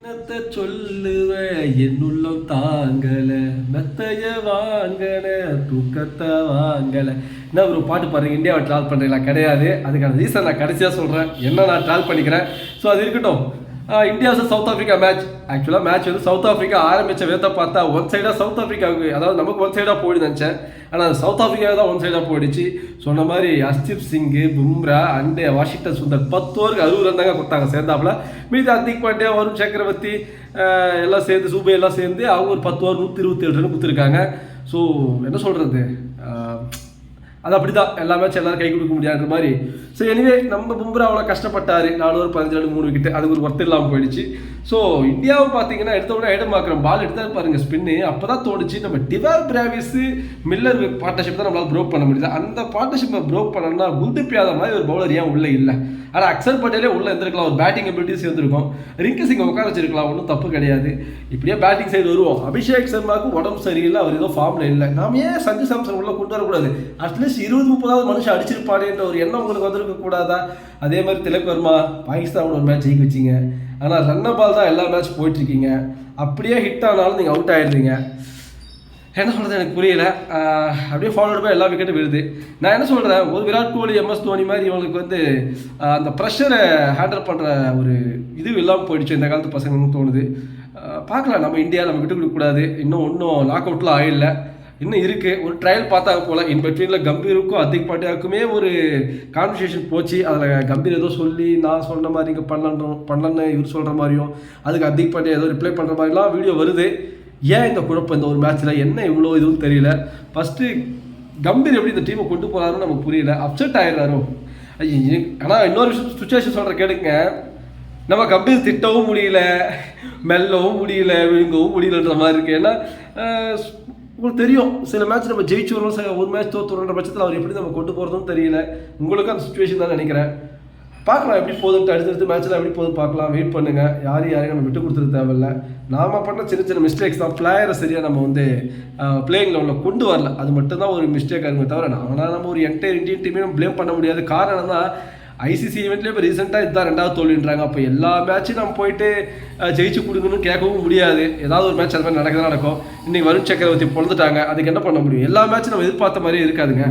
என்னத்த சொல்லுவ என்னுள்ளம் தாங்கல மெத்தைய வாங்கல தூக்கத்தை வாங்கல. என்ன ஒரு பாட்டு பாருங்க, இந்தியாவை ட்ராவல் பண்ணுறீங்களா? கிடையாது. அதுக்கான ரீசன் நான் கடைசியாக சொல்கிறேன், என்ன நான் ட்ராவல் பண்ணிக்கிறேன். ஸோ அது இருக்கட்டும். India versus south Africa match. ஆக்சுவலாக மேட்ச் வந்து சவுத் ஆஃப்ரிக்கா ஆரம்பித்த விதத்தை பார்த்தா ஒன் சைடாக சவுத் ஆஃப்ரிக்காவுக்கு, அதாவது நமக்கு ஒன் சைடாக போயிடுது நினச்சேன். ஆனால் சவுத் ஆஃப்ரிக்காவை தான் ஒன் சைடாக போயிடுச்சு. சொன்ன மாதிரி ஹர்ஷ்தீப் சிங்கு, பும்ரா அண்டு வாஷிங்டன் சுந்தர் 10 ஓவருக்கு 60 ரன் தாங்க கொடுத்தாங்க சேர்ந்தாப்புல. மீதி ஹர்திக் பாண்டியா, வருண் சக்கரவர்த்தி எல்லாம் சேர்ந்து, சூபே எல்லாம் சேர்ந்து அவங்க ஒரு 10 ஓவர் 127 ரன் கொடுத்துருக்காங்க. ஸோ என்ன சொல்கிறது, அது அப்படி தான் எல்லா மேட்ச் எல்லாரும் கை கொடுக்க முடியாத மாதிரி. ஸோ எனிவே நம்ம பும்ரா அவ்வளோ கஷ்டப்பட்டார், 4 ஓவர் 15 ரன் 3 விக்கெட், அதுக்கு ஒரு ஒர்த்து இல்லாமல் போயிடுச்சு. ஸோ இந்தியாவை பார்த்தீங்கன்னா எடுத்தோடனே ஐடமாக்குறோம், பால் எடுத்தால் பாருங்கள் ஸ்பின்னு. அப்போ தான் தோணுச்சு நம்ம டிவால் பிராவிஸ் மில்லர் பார்ட்னர்ஷிப் தான் நம்மளால் ப்ரோக் பண்ண முடியல. அந்த பார்ட்னர்ஷிப்பை ப்ரோக் பண்ணணும்னா குல்தீப் யாதவ் மாதிரி ஒரு பவுலர் ஏன் உள்ளே இல்லை? ஆனால் அக்சர் பட்டேலே உள்ளே இருந்திருக்கலாம், ஒரு பேட்டிங் அபிலிட்டிஸ் இருந்திருக்கும். ரிங்கு சிங்கை உட்கார வச்சிருக்கலாம், ஒன்றும் தப்பு கிடையாது. இப்படியே பேட்டிங் சைடு வருவோம். அபிஷேக் சர்மாவுக்கு உடம்பு சரியில்லை, அவர் ஏதோ ஃபார்மில் இல்லை. நாம ஏன் சஞ்சு சாம்சன் உள்ளே கொண்டு வரக்கூடாது? அட்லீஸ்ட் 20-30 மனுஷன் அடிச்சிருப்பானேன்ற ஒரு எண்ணம் உங்களுக்கு வந்திருக்க கூடாதா? அதே மாதிரி திலக் வர்மா பாகிஸ்தானோட ஒரு மேட்ச் ஜெயிக்க வச்சிங்க. ஆனால் ரன்ன பால் தான் எல்லா மேட்ச் போயிட்டுருக்கீங்க. அப்படியே ஹிட் ஆனாலும் நீங்கள் அவுட் ஆகிடுறீங்க. என்ன சொல்கிறது எனக்கு புரியல. அப்படியே ஃபாலோடு போய் எல்லா விக்கெட்டும் விழுது. நான் என்ன சொல்கிறேன், ஒரு விராட் கோலி, MS தோனி மாதிரி இவங்களுக்கு வந்து அந்த ப்ரெஷரை ஹேண்டில் பண்ணுற ஒரு இது இல்லாமல் போயிடுச்சு இந்த காலத்து பசங்கன்னு தோணுது. பார்க்கலாம், நம்ம இந்தியா நம்ம விட்டு கொடுக்கக்கூடாது. இன்னும் லாக் அவுட்லாம் ஆயிடல, இன்னும் இருக்குது. ஒரு ட்ரையல் பார்த்தாங்க போல். இன் பிட்வீனில் கம்பீருக்கும் ஹர்திக் பாண்டியாவுக்குமே ஒரு கான்வர்சேஷன் போச்சு. அதில் கம்பீர் ஏதோ சொல்லி நான் சொன்ன மாதிரி இங்கே பண்ணலன்னு இவர் சொல்கிற மாதிரியும், அதுக்கு ஹர்திக் பாண்டியா ஏதோ ரிப்ளை பண்ணுற மாதிரிலாம் வீடியோ வருது. ஏன் இந்த குழப்பம் இந்த ஒரு மேட்ச்சில்? என்ன இவ்வளோ இதுவும் தெரியல. ஃபஸ்ட்டு கம்பீர் எப்படி இந்த டீமை கொண்டு போகிறாருன்னு நமக்கு புரியல. அப்செட் ஆகிடுறாரோ. ஆனால் இன்னொரு விஷயம் சுச்சுவேஷன் சொல்கிற கேளுங்க, நம்ம கம்பீர் திட்டவும் முடியல, மெல்லவும் முடியல, விழுங்கவும் முடியலன்ற மாதிரி இருக்குது. ஏன்னா உங்களுக்கு தெரியும், சில மேட்ச் நம்ம ஜெயிச்சு வரோம், ஒரு மேட்ச் தோற்றுறோன்ற பட்சத்தில் அவர் எப்படி நம்ம கொண்டு போகிறதும் தெரியல. உங்களுக்கு அந்த சுச்சுவேஷன் தான் நினைக்கிறேன். பார்க்கலாம் எப்படி போகுதுன்ட்டு, அடுத்தடுத்து மேட்ச்சில் எப்படி போகுது பார்க்கலாம். வெயிட் பண்ணுங்கள். யாரையும் நம்ம விட்டு கொடுத்துட தேவையில்லை. நாம் பண்ண சின்ன சின்ன மிஸ்டேக்ஸ் தான். பிளேயரை சரியாக நம்ம வந்து பிளேயிங் லெவலில் கொண்டு வரல, அது மட்டும்தான் ஒரு மிஸ்டேக்காக இருக்குமே தவிர, ஆனால் நம்ம ஒரு என்டையர் இந்தியன் டீமே நம்ம ப்ளேம் பண்ண முடியாது. காரணம் தான் ICC ஈவெண்ட்லேயே இப்போ ரீசெண்டாக இதுதான் 2வது தோல்வின்றாங்க. அப்போ எல்லா மேட்சும் நம்ம போயிட்டு ஜெயிச்சு கொடுக்கணும்னு கேட்கவும் முடியாது. ஏதாவது ஒரு மேட்ச் அது மாதிரி நடக்கும். இன்றைக்கி வருண் சக்கரவர்த்தி பொழுதுட்டாங்க, அதுக்கு என்ன பண்ண முடியும்? எல்லா மேட்சும் நம்ம எதிர்பார்த்த மாதிரியே இருக்காதுங்க.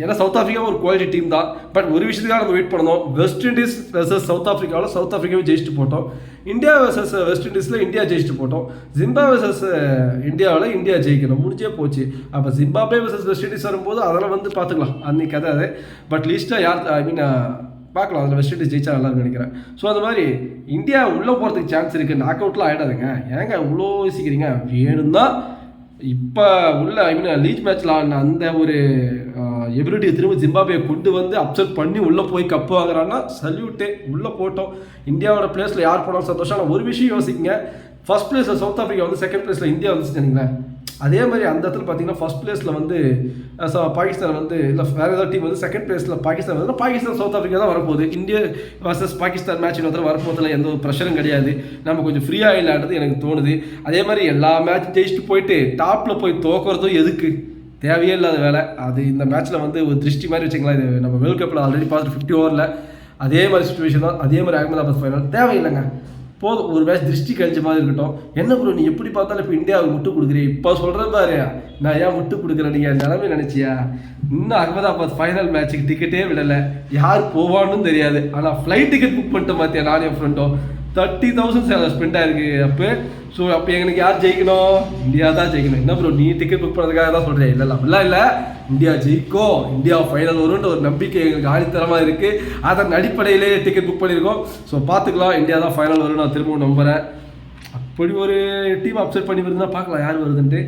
ஏன்னா சவுத் ஆஃப்ரிக்கா ஒரு குவாலிட்டி டீம் தான். பட் ஒரு விஷயத்துக்காக நம்ம வெயிட் பண்ணணும். வெஸ்ட் இண்டீஸ் வெர்சஸ் சவுத் ஆஃப்ரிக்காவில் சவுத் ஆஃப்ரிக்காவே ஜெயிச்சுட்டு போட்டோம். இந்தியா வெர்சஸ் வெஸ்ட் இண்டீஸில் இந்தியா ஜெயிச்சுட்டு போட்டோம். ஜிம்பாப்வே வெர்சஸ் இந்தியாவில் இந்தியா ஜெயிக்கணும், முடிஞ்சே போச்சு. அப்போ ஜிம்பாப்வே வெர்சஸ் வெஸ்ட் இண்டீஸ் வரும்போது அதெல்லாம் வந்து பார்த்துக்கலாம், அன்றைக்கி கதை அது. பட் லீஸ்ட்டாக யார் பார்க்கலாம், அதில் வெஸ்ட் இண்டீஸ் ஜெயிச்சா நல்லான்னு நினைக்கிறேன். ஸோ அந்த மாதிரி இந்தியா உள்ளே போகிறதுக்கு சான்ஸ் இருக்குது. நாக் அவுட்லாம் ஆகிடாதுங்க. ஏங்க இவ்வளோ யோசிக்கிறீங்க? வேணும்னா இப்போ உள்ள லீக் மேட்ச்சில் ஆடின அந்த ஒரு எபிலிட்டியை திரும்ப ஜிம்பாப்வே கொண்டு வந்து அப்செட் பண்ணி உள்ளே போய் கப்பு வாங்குறான்னா சல்யூட்டே. உள்ளே போட்டோம். இந்தியாவோட பிளேஸில் யார் போனாலும் சந்தோஷம். ஆனால் ஒரு விஷயம் யோசிக்கங்க, ஃபர்ஸ்ட் பிளேஸில் சவுத் ஆஃப்ரிக்கா வந்து, செகண்ட் பிளேஸில் இந்தியா வந்துச்சு நினைங்களேன். அதே மாதிரி அந்த இடத்துல பார்த்தீங்கன்னா ஃபர்ஸ்ட் பிளேஸில் வந்து பாகிஸ்தான் வந்து, இல்லை வேறு ஏதாவது டீம் வந்து செகண்ட் பிளேஸில் பாகிஸ்தான் வந்து, பாகிஸ்தான் சவுத் ஆஃப்ரிக்கா தான் வரப்போகுது. இந்தியா வர்சஸ் பாகிஸ்தான் மேட்ச் இன்னொரு வரப்போதில் எந்த ஒரு ப்ரெஷரும் கிடையாது. நம்ம கொஞ்சம் ஃப்ரீயாக இல்லான்றது எனக்கு தோணுது. அதே மாதிரி எல்லா மேட்ச் ஜெயிச்சுட்டு போயிட்டு டாப்பில் போய் தோக்குறதும் எதுக்கு? தேவையே இல்லாத வேலை அது. இந்த மேட்ச்சில் வந்து ஒரு திருஷ்டி மாதிரி வச்சுக்கலாம். இது நம்ம வேர்ல்டு கப்பில் ஆல்ரெடி பார்த்துட்டு 50 ஓவரில் அதே மாதிரி சுச்சுவேஷன் தான். அதே மாதிரி அகமதாபாத் ஃபைனல் தேவையில்லைங்க. போதும், ஒரு மேட்ச் திருஷ்டி கழிச்ச மாதிரி இருக்கட்டும். என்ன ப்ரோ நீ எப்படி பார்த்தாலும் இப்போ இந்தியாவுக்கு முட்டு கொடுக்குறேன், இப்போ சொல்கிறேன் பாரு, நான் ஏன் முட்டு கொடுக்குறேன் நீங்கள் நிலமே நினச்சியா? இன்னும் அகமதாபாத் ஃபைனல் மேட்ச்சுக்கு டிக்கெட்டே விடலை, யார் போவான்னு தெரியாது. ஆனால் ஃப்ளைட் டிக்கெட் புக் பண்ணிட்டு பார்த்தியா நானும் என் ஃப்ரெண்டும் 30,000 ஸ்பெண்ட் ஆயிருக்கு அப்போ. ஸோ அப்போ எங்களுக்கு யார் ஜெயிக்கணும்? இந்தியா தான் ஜெயிக்கணும். என்ன ப்ரோ நீ டிக்கெட் புக் பண்ணுறதுக்காக தான் சொல்கிறேன்? இல்லை அப்படிலாம் இல்லை, இந்தியா ஜெயிக்கும், இந்தியா ஃபைனல் வரும்ன்ற ஒரு நம்பிக்கை எங்களுக்கு ஆணித்தரமாக இருக்குது. அதன் அடிப்படையிலே டிக்கெட் புக் பண்ணியிருக்கோம். ஸோ பார்த்துக்கலாம், இந்தியா தான் ஃபைனல் வரும்னு நான் திரும்பவும் நம்புகிறேன். அப்படி ஒரு டீம் அப்செட் பண்ணி வருதுன்னா பார்க்கலாம் யார் வருதுன்ட்டு.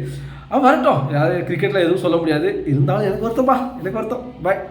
வரட்டும், யார் கிரிக்கெட்டில் எதுவும் சொல்ல முடியாது. இருந்தாலும் எனக்கு வருத்தம். பாய்.